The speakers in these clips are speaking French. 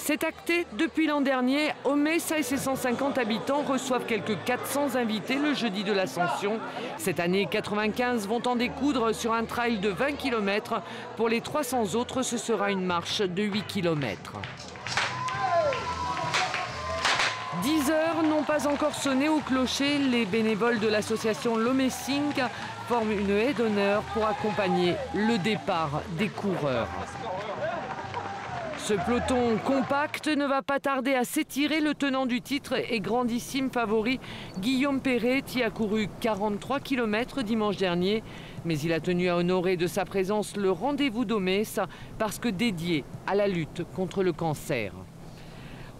C'est acté depuis l'an dernier. Omessa et ses 150 habitants reçoivent quelques 400 invités le jeudi de l'Ascension. Cette année, 95 vont en découdre sur un trail de 20 km. Pour les 300 autres, ce sera une marche de 8 km. 10 heures n'ont pas encore sonné au clocher. Les bénévoles de l'association Lomessing forment une haie d'honneur pour accompagner le départ des coureurs. Ce peloton compact ne va pas tarder à s'étirer. Le tenant du titre et grandissime favori, Guillaume Perret, y a couru 43 km dimanche dernier. Mais il a tenu à honorer de sa présence le rendez-vous d'Omessa parce que dédié à la lutte contre le cancer.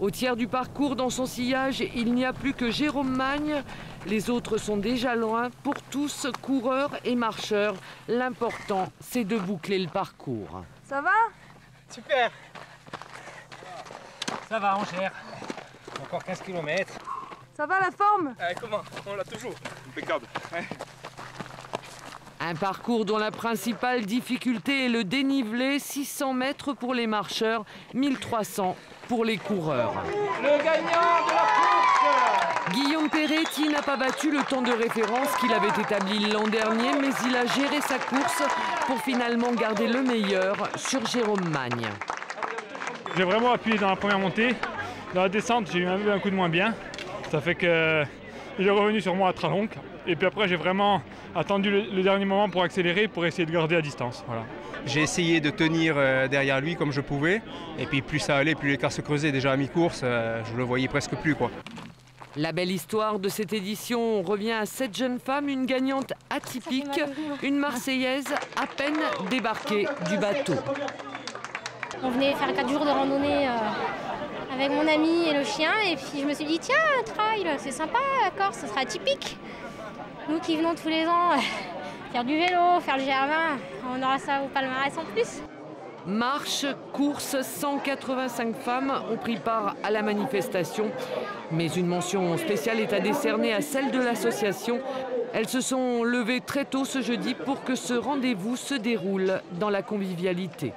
Au tiers du parcours, dans son sillage, il n'y a plus que Jérôme Magne. Les autres sont déjà loin. Pour tous, coureurs et marcheurs, l'important, c'est de boucler le parcours. Ça va? Super. Ça va, on gère. Encore 15 km. Ça va la forme? Comment? On l'a toujours. Impeccable. Ouais. Un parcours dont la principale difficulté est le dénivelé, 600 mètres pour les marcheurs, 1300 pour les coureurs. Le gagnant de la course! Guillaume Perret n'a pas battu le temps de référence qu'il avait établi l'an dernier, mais il a géré sa course pour finalement garder le meilleur sur Jérôme Magne. J'ai vraiment appuyé dans la première montée. Dans la descente, j'ai eu un coup de moins bien. Ça fait qu'il est revenu sur moi à Tralonc. Et puis après, j'ai vraiment attendu le dernier moment pour accélérer, pour essayer de garder à distance. Voilà. J'ai essayé de tenir derrière lui comme je pouvais. Et puis plus ça allait, plus l'écart se creusait. Déjà à mi-course, je le voyais presque plus, quoi. La belle histoire de cette édition revient à cette jeune femme, une gagnante atypique, une Marseillaise à peine débarquée du bateau. On venait faire 4 jours de randonnée avec mon ami et le chien. Et puis je me suis dit, tiens, un trail, c'est sympa, la Corse, ce sera atypique. Nous qui venons tous les ans faire du vélo, faire le GR20, on aura ça au palmarès en plus. Marche, course, 185 femmes ont pris part à la manifestation. Mais une mention spéciale est à décerner à celle de l'association. Elles se sont levées très tôt ce jeudi pour que ce rendez-vous se déroule dans la convivialité.